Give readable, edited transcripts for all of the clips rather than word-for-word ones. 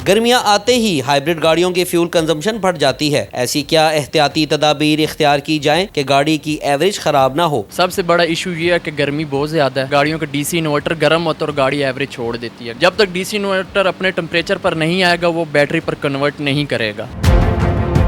गर्मियां आते ही हाइब्रिड गाड़ियों की फ्यूल कंजम्पशन बढ़ जाती है। ऐसी क्या एहतियाती तदाबीर इख्तियार की जाएं कि गाड़ी की एवरेज खराब ना हो। सबसे बड़ा इशू ये है कि गर्मी बहुत ज़्यादा है, गाड़ियों का डीसी इन्वर्टर गर्म होता है और गाड़ी एवरेज छोड़ देती है। जब तक डीसी इन्वर्टर अपने टेम्परेचर पर नहीं आएगा वो बैटरी पर कन्वर्ट नहीं करेगा।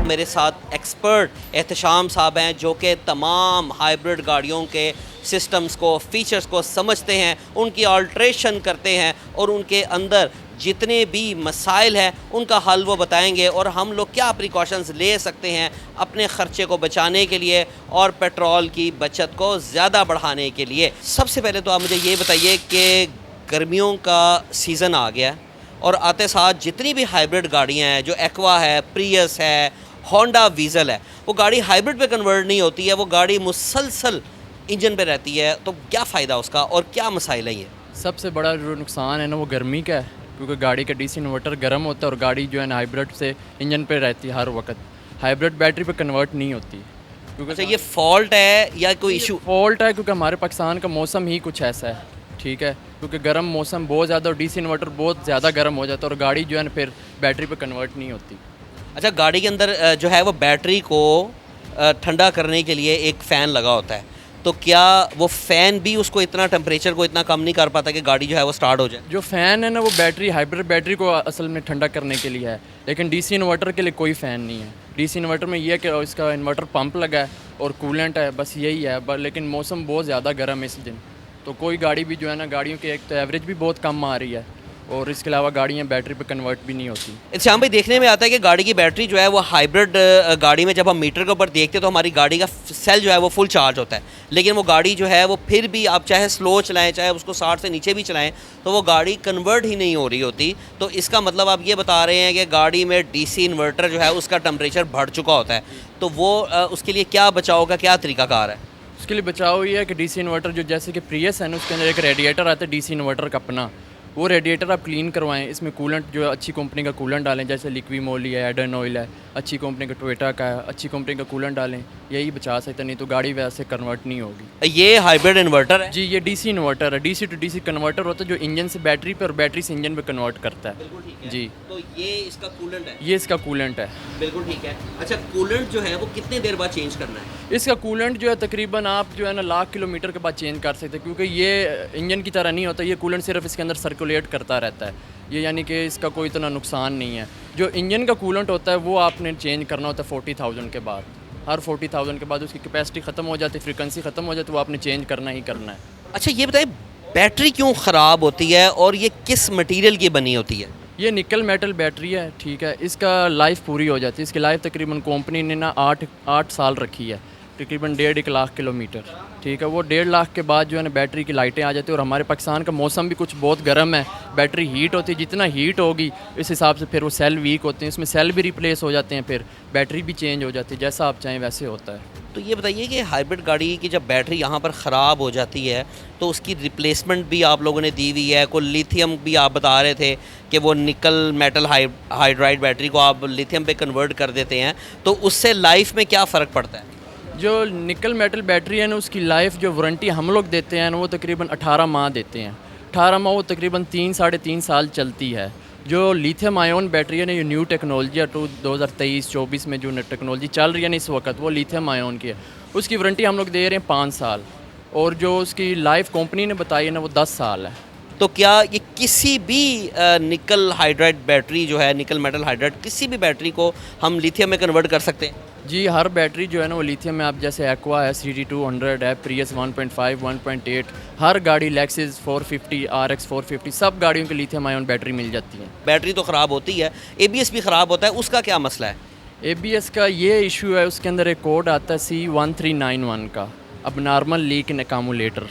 मेरे साथ एक्सपर्ट एहतशाम साहब हैं जो कि तमाम हाइब्रिड गाड़ियों के सिस्टम्स को, फीचर्स को समझते हैं, उनकी अल्ट्रेशन करते हैं और उनके अंदर जितने भी मसाइल हैं उनका हल वो बताएंगे और हम लोग क्या प्रिकॉशंस ले सकते हैं अपने ख़र्चे को बचाने के लिए और पेट्रोल की बचत को ज़्यादा बढ़ाने के लिए। सबसे पहले तो आप मुझे ये बताइए कि गर्मियों का सीज़न आ गया है और आते साथ जितनी भी हाइब्रिड गाड़ियाँ हैं, जो एक्वा है, प्रियस है, होंडा वीज़ल है, वो गाड़ी हाइब्रिड पे कन्वर्ट नहीं होती है, वो गाड़ी मुसलसल इंजन पे रहती है। तो क्या फ़ायदा उसका और क्या मसाइल है ये? सबसे बड़ा जो नुकसान है ना वो गर्मी का है, क्योंकि गाड़ी का डीसी इन्वर्टर गर्म होता है और गाड़ी जो है ना हाइब्रिड से इंजन पे रहती है हर वक्त, हाइब्रिड बैटरी पे कन्वर्ट नहीं होती। क्योंकि अच्छा, ये फॉल्ट है या कोई इशू? फॉल्ट है क्योंकि हमारे पाकिस्तान का मौसम ही कुछ ऐसा है, ठीक है, क्योंकि गर्म मौसम बहुत ज़्यादा और डीसी इन्वर्टर बहुत ज़्यादा गर्म हो जाता है और गाड़ी जो है ना फिर बैटरी पे कन्वर्ट नहीं होती। अच्छा, गाड़ी के अंदर जो है वो बैटरी को ठंडा करने के लिए एक फ़ैन लगा होता है, तो क्या वो फ़ैन भी उसको इतना टेम्परेचर को इतना कम नहीं कर पाता कि गाड़ी जो है वो स्टार्ट हो जाए? जो फ़ैन है ना वो बैटरी, हाइब्रिड बैटरी को असल में ठंडा करने के लिए है, लेकिन डीसी इन्वर्टर के लिए कोई फ़ैन नहीं है। डीसी इन्वर्टर में ये है कि इसका इन्वर्टर पंप लगा है और कूलेंट है, बस यही है। लेकिन मौसम बहुत ज़्यादा गर्म है इस दिन, तो कोई गाड़ी भी जो है ना, गाड़ियों की एक तो एवरेज भी बहुत कम आ रही है और इसके अलावा गाड़ियाँ बैटरी पे कन्वर्ट भी नहीं होती। श्याम भाई, देखने में आता है कि गाड़ी की बैटरी जो है वो हाइब्रिड गाड़ी में जब हम मीटर के ऊपर देखते हैं तो हमारी गाड़ी का सेल जो है वो फुल चार्ज होता है, लेकिन वो गाड़ी जो है वो फिर भी आप चाहे स्लो चलाएं, चाहे उसको 60 से नीचे भी चलाएं, तो वो गाड़ी कन्वर्ट ही नहीं हो रही होती। तो इसका मतलब आप ये बता रहे हैं कि गाड़ी में डीसी इन्वर्टर जो है उसका टेम्परेचर बढ़ चुका होता है, तो वो उसके लिए क्या बचाव का क्या तरीकाकार है? उसके लिए बचाव ये है कि डीसी इन्वर्टर जो जैसे कि प्रियस है ना, उसके अंदर एक रेडिएटर आता है डीसी इन्वर्टर का अपना, वो रेडिएटर आप क्लीन करवाएं, इसमें कूलेंट जो है अच्छी कंपनी का कूलेंट डालें, जैसे लिक्विमोली है, एडन ऑयल है, अच्छी कंपनी का टोयोटा का है, अच्छी कंपनी का कूलेंट डालें, यही बचा सकता, नहीं तो गाड़ी वैसे कन्वर्ट नहीं होगी। ये हाइब्रिड इन्वर्टर है? जी, ये डीसी इन्वर्टर है, डीसी टू डीसी कन्वर्टर होता है जो इंजन से बैटरी पे और बैटरी से इंजन पे कन्वर्ट करता है। बिल्कुल ठीक है। जी, तो ये इसका कूलेंट है? ये इसका कूलेंट है। बिल्कुल ठीक है। अच्छा, कूलेंट जो है वो कितने देर बाद चेंज करना है? इसका कूलेंट जो है तकरीबन आप जो है ना लाख किलोमीटर के बाद चेंज कर सकते हैं, क्योंकि ये इंजन की तरह नहीं होता, ये कूलेंट सिर्फ इसके अंदर सर्कुलेट करता रहता है, ये यानी कि इसका कोई इतना नुकसान नहीं है। जो इंजन का कूलेंट होता है वो आपने चेंज करना होता है 40,000 के बाद, हर 40,000 के बाद उसकी कैपेसिटी ख़त्म हो जाती है, फ्रीक्वेंसी ख़त्म हो जाती है, वो आपने चेंज करना ही करना है। अच्छा, ये बताइए बैटरी क्यों ख़राब होती है और ये किस मटेरियल की बनी होती है? ये निकल मेटल बैटरी है, ठीक है, इसका लाइफ पूरी हो जाती है, इसकी लाइफ तकरीबन कंपनी ने ना 8 साल रखी है, तकरीबन 1.5 लाख किलोमीटर, ठीक है। वो 1.5 लाख के बाद जो है ना बैटरी की लाइटें आ जाती है और हमारे पाकिस्तान का मौसम भी कुछ बहुत गर्म है, बैटरी हीट होती है, जितना हीट होगी इस हिसाब से फिर वो सेल वीक होते हैं, इसमें सेल भी रिप्लेस हो जाते हैं, फिर बैटरी भी चेंज हो जाती है, जैसा आप चाहें वैसे होता है। तो ये बताइए कि हाइब्रिड गाड़ी की जब बैटरी यहाँ पर ख़राब हो जाती है तो उसकी रिप्लेसमेंट भी आप लोगों ने दी हुई है, कोई लिथियम भी आप बता रहे थे कि वो निकल मेटल हाइड्राइड बैटरी को आप लिथियम पे कन्वर्ट कर देते हैं, तो उससे लाइफ में क्या फ़र्क पड़ता है? जो निकल मेटल बैटरी है ना उसकी लाइफ जो वारंटी हम लोग देते हैं ना वो तकरीबन 18 माह देते हैं, 18 माह वो तकरीबन 3-3.5 साल चलती है। जो लिथियम आयोन बैटरी है ना, ये न्यू टेक्नोलॉजी है, 2023-24 में जो टेक्नोलॉजी चल रही है ना इस वक्त, वो लिथियम आयोन की है, उसकी वारंटी हम लोग दे रहे हैं 5 साल और जो उसकी लाइफ कंपनी ने बताई है ना वो 10 साल है। तो क्या ये किसी भी निकल हाइड्राइड बैटरी जो है, निकल मेटल हाइड्राइड, किसी भी बैटरी को हम लिथियम में कन्वर्ट कर सकते हैं? जी, हर बैटरी जो है ना वो लिथियम में, आप जैसे एक्वा है, CD200 है, प्रियस 1.5, 1.8, हर गाड़ी लेक्सिस 450, RX 450, सब गाड़ियों की लिथियम आयन बैटरी मिल जाती है। बैटरी तो ख़राब होती है, ABS भी ख़राब होता है, उसका क्या मसला है? ABS का ये इशू है, उसके अंदर एक कोड आता है C1391 का, अब नॉर्मल लीक इन अकामुलेटर।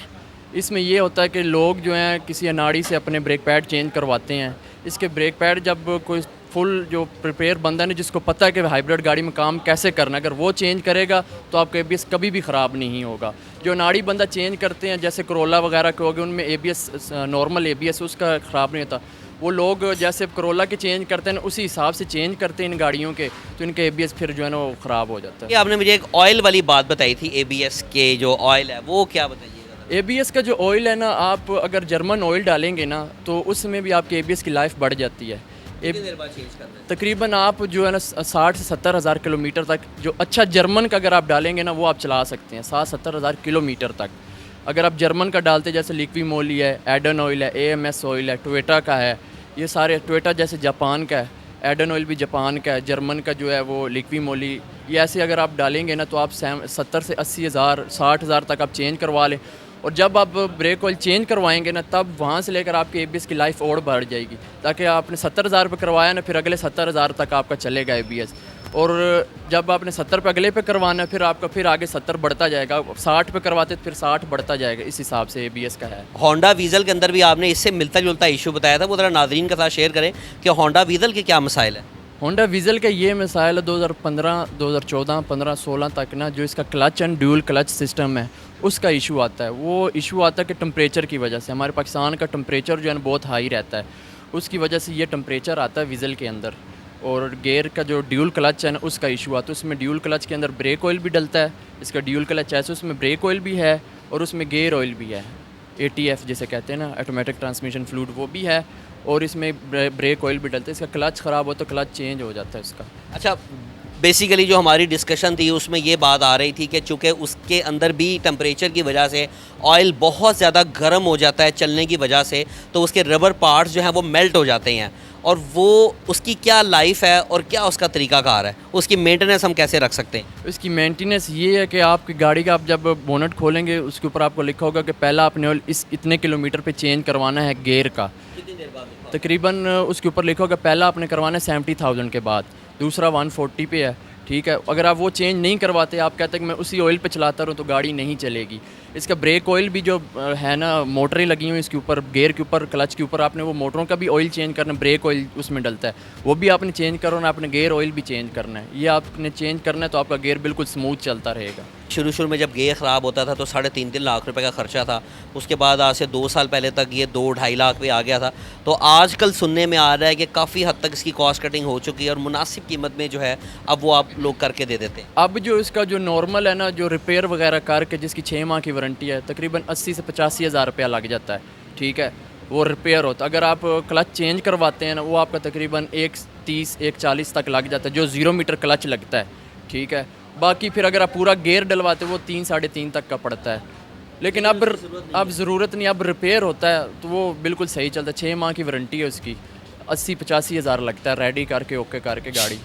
इसमें ये होता है कि लोग जो हैं किसी अनाड़ी से अपने ब्रेक पैड चेंज करवाते हैं, इसके ब्रेक पैड जब कोई फुल जो प्रिपेयर बंदा है जिसको पता है कि हाइब्रिड गाड़ी में काम कैसे करना है, अगर वो चेंज करेगा तो आपका ABS कभी भी ख़राब नहीं होगा। जो नाड़ी बंदा चेंज करते हैं जैसे करोला वगैरह के हो गए, उनमें ABS नॉर्मल ABS उसका ख़राब नहीं होता, वो लोग जैसे करोला के चेंज करते हैं उसी हिसाब से चेंज करते हैं इन गाड़ियों के, तो इनके ABS फिर जो है ना वो ख़राब हो जाता है। ये आपने मुझे एक ऑयल वाली बात बताई थी, ABS के जो ऑयल है वो क्या बताइएगा? ABS का जो ऑयल है ना, आप अगर जर्मन ऑयल डालेंगे ना तो उसमें भी आपकी ABS की लाइफ बढ़ जाती है। कितनी देर बाद चेंज करना है? तकरीबन आप जो है ना 60 से 70 हज़ार किलोमीटर तक जो अच्छा जर्मन का अगर आप डालेंगे ना वो आप चला सकते हैं 60-70 हज़ार किलोमीटर तक। अगर आप जर्मन का डालते हैं जैसे लिक्वी मोली है, एडन ऑयल है, AMS ऑयल है, टोयोटा का है, ये सारे टोयोटा जैसे जापान का है, एडन ऑयल भी जापान का है, जर्मन का जो है वो लिक्वी मोली, ये ऐसे अगर आप डालेंगे ना तो आप 70 से 80 हज़ार 60 हज़ार तक आप चेंज करवा लें। और जब आप ब्रेक ऑयल चेंज करवाएंगे ना तब वहाँ से लेकर आपकी ABS की लाइफ और बढ़ जाएगी, ताकि आपने 70 हज़ार पे करवाया ना फिर अगले 70 हज़ार तक आपका चलेगा ABS। और जब आपने 70 पे अगले पे करवाना है फिर आपका फिर आगे 70 बढ़ता जाएगा, 60 पे करवाते तो फिर 60 बढ़ता जाएगा, इस हिसाब से ABS का है। होंडा वीज़ल के अंदर भी आपने इससे मिलता जुलता इशू बताया था, वो ज़रा नाज़रीन के साथ शेयर करें कि होंडा वीज़ल के क्या मसाइल है? होंडा वीज़ल का ये मिसाइल है 2015, 2014, 15, 16 तक ना जो इसका clutch and dual clutch system है उसका इशू आता है। वो इशू आता है कि टेम्परेचर की वजह से, हमारे पाकिस्तान का टेम्परेचर जो है ना बहुत हाई रहता है, उसकी वजह से ये टेम्परेचर आता है वीज़ल के अंदर। और गेयर का जो ड्यूल क्लच है ना उसका इशू आता है, उसमें ड्यूल क्लच के अंदर ब्रेक ऑयल भी डलता है, इसका ड्यूल क्लच है उसमें ब्रेक ऑयल भी है और उसमें गेयर ऑयल भी है, ATF जिसे कहते हैं ना, ऑटोमेटिक ट्रांसमिशन फ्लूइड, वो भी है और इसमें ब्रेक ऑयल भी डलता है। इसका क्लच ख़राब हो तो क्लच चेंज हो जाता है इसका। अच्छा, बेसिकली जो हमारी डिस्कशन थी उसमें ये बात आ रही थी कि चूँकि उसके अंदर भी टेम्परेचर की वजह से ऑयल बहुत ज़्यादा गर्म हो जाता है चलने की वजह से, तो उसके रबर पार्ट्स जो हैं वो मेल्ट हो जाते हैं, और वो उसकी क्या लाइफ है और क्या उसका तरीक़ाकार है, उसकी मेंटेनेंस हम कैसे रख सकते हैं? इसकी मेंटेनेंस ये है कि आपकी गाड़ी का आप जब बोनट खोलेंगे उसके ऊपर आपको लिखा होगा कि पहला आपने ऑयल इस इतने किलोमीटर पे चेंज करवाना है गेयर का। कितनी देर बाद? तकरीबन उसके ऊपर लिखा होगा पहला आपने करवाना है 70,000 के बाद, दूसरा 140 पे है, ठीक है। अगर आप वो चेंज नहीं करवाते, आप कहते हैं कि मैं उसी ऑयल पे चलाता रहूँ तो गाड़ी नहीं चलेगी। इसका ब्रेक ऑयल भी जो है ना, मोटरें लगी हुई इसके ऊपर, गेयर के ऊपर, क्लच के ऊपर, आपने वो मोटरों का भी ऑयल चेंज करना, ब्रेक ऑयल उसमें डलता है, वो भी आपने चेंज करना, आपने गेयर ऑयल भी चेंज करना है। ये आपने चेंज करना है तो आपका गेयर बिल्कुल स्मूथ चलता रहेगा। शुरू में जब गेयर ख़राब होता था तो 3.5 लाख रुपए का ख़र्चा था, उसके बाद आज से 2 साल पहले तक ये 2-2.5 लाख पे आ गया था। तो आजकल सुनने में आ रहा है कि काफ़ी हद तक इसकी कॉस्ट कटिंग हो चुकी है और मुनासिब कीमत में जो है अब वो आप लोग करके दे देते हैं। अब जो इसका जो नॉर्मल है ना, जो रिपेयर वगैरह करके जिसकी 6 माह की वारंटी है, तकरीबन 80 से 85 हज़ार रुपया लग जाता है, ठीक है, वो रिपेयर होता है। अगर आप क्लच चेंज करवाते हैं ना वो आपका तकरीबन 130, 140 तक लग जाता है, जो 0 मीटर क्लच लगता है, ठीक है। बाकी फिर अगर आप पूरा गेयर डलवाते वो 3, 3.5 तक का पड़ता है। लेकिन अब ज़रूरत नहीं, अब रिपेयर होता है तो वो बिल्कुल सही चलता है। 6 माह की वारंटी है उसकी, 80-85 हज़ार लगता है रेडी करके, ओके करके गाड़ी।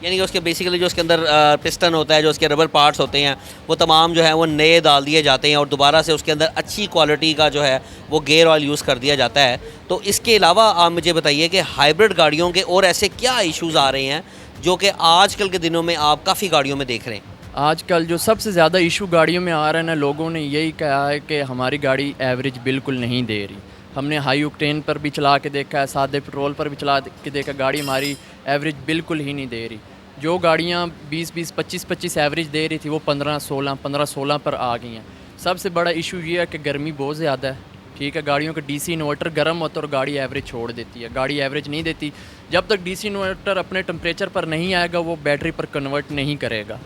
यानी कि उसके बेसिकली जो उसके अंदर पिस्टन होता है, जो उसके रबर पार्ट्स होते हैं, वो तमाम जो है वो नए डाल दिए जाते हैं और दोबारा से उसके अंदर अच्छी क्वालिटी का जो है वो गेयर ऑयल यूज़ कर दिया जाता है। तो इसके अलावा आप मुझे बताइए कि हाइब्रिड गाड़ियों के और ऐसे क्या इश्यूज़ आ रहे हैं जो कि आजकल के दिनों में आप काफ़ी गाड़ियों में देख रहे हैं? आजकल जो सबसे ज़्यादा इशू गाड़ियों में आ रहा है ना, लोगों ने यही कहा है कि हमारी गाड़ी एवरेज बिल्कुल नहीं दे रही। हमने हाई ऑक्टेन पर भी चला के देखा है, सादे पेट्रोल पर भी चला के देखा, गाड़ी हमारी एवरेज बिल्कुल ही नहीं दे रही। जो गाड़ियाँ 20-20, 25-25 एवरेज दे रही थी वो 15-16, 15-16 पर आ गई हैं। सबसे बड़ा इशू ये है कि गर्मी बहुत ज़्यादा है, ठीक है। गाड़ियों का DC इन्वर्टर गर्म होता है और गाड़ी एवरेज छोड़ देती है, गाड़ी एवरेज नहीं देती। जब तक DC इन्वर्टर अपने टेम्परेचर पर नहीं आएगा वो बैटरी पर कन्वर्ट नहीं करेगा।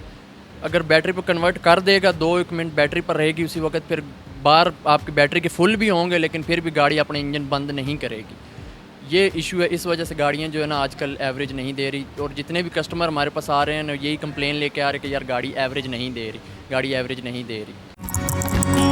अगर बैटरी पर कन्वर्ट कर देगा, 2-1 मिनट बैटरी पर रहेगी, उसी वक्त फिर बार आपकी बैटरी के फुल भी होंगे लेकिन फिर भी गाड़ी अपना इंजन बंद नहीं करेगी। ये इशू है, इस वजह से गाड़ियाँ जो है ना आजकल एवरेज नहीं दे रही। और जितने भी कस्टमर हमारे पास आ रहे हैं ना, यही कंप्लेन लेके आ रहे हैं कि यार गाड़ी एवरेज नहीं दे रही, गाड़ी एवरेज नहीं दे रही।